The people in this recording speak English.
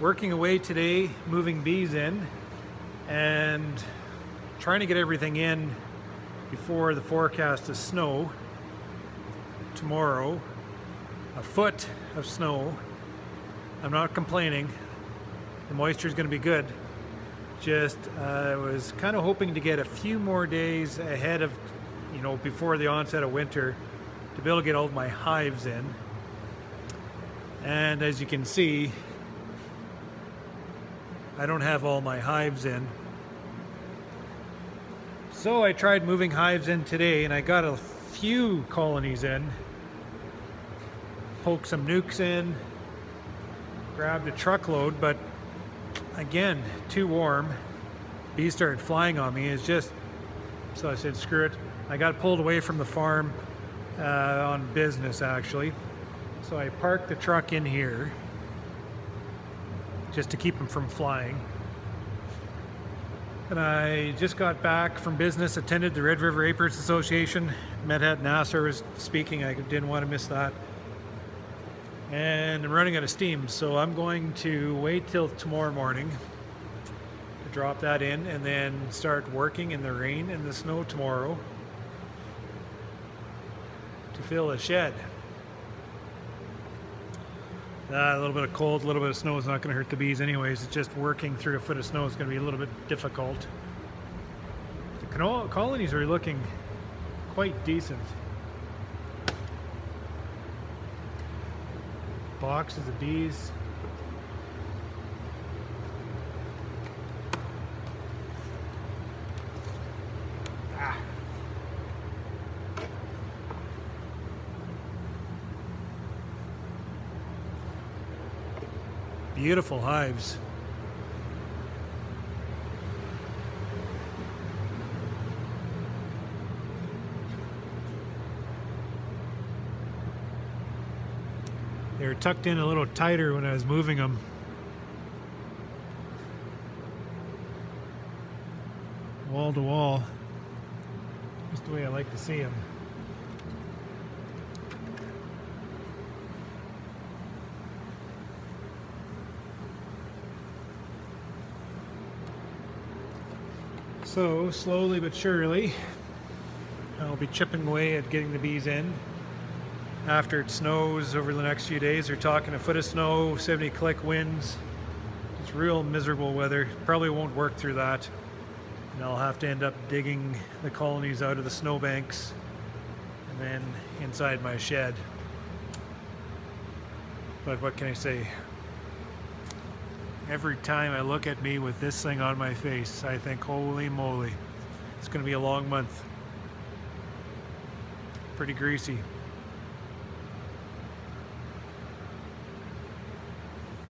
working away today, moving bees in and trying to get everything in before the forecast of snow tomorrow. A foot of snow. I'm not complaining. The moisture is going to be good. Just I was kind of hoping to get a few more days ahead of, before the onset of winter to be able to get all of my hives in. And as you can see, I don't have all my hives in. So I tried moving hives in today and I got a few colonies in. Poked some nukes in, grabbed a truckload, but again, too warm. Bees started flying on me. So I said, screw it. I got pulled away from the farm on business, actually. So I parked the truck in here just to keep them from flying. And I just got back from business, attended the Red River Apers Association. Medhat Nasser was speaking. I didn't want to miss that. And I'm running out of steam, so I'm going to wait till tomorrow morning to drop that in and then start working in the rain and the snow tomorrow to fill a shed. A little bit of cold, a little bit of snow is not going to hurt the bees anyways. It's just working through a foot of snow is going to be a little bit difficult. The colonies are looking quite decent. Boxes of bees. Beautiful hives. They were tucked in a little tighter when I was moving them. Wall to wall. Just the way I like to see them. So, slowly but surely, I'll be chipping away at getting the bees in. After it snows over the next few days, they're talking a foot of snow, 70 click winds. It's real miserable weather. Probably won't work through that. And I'll have to end up digging the colonies out of the snowbanks and then inside my shed. But what can I say? Every time I look at me with this thing on my face, I think, holy moly, it's going to be a long month. Pretty greasy.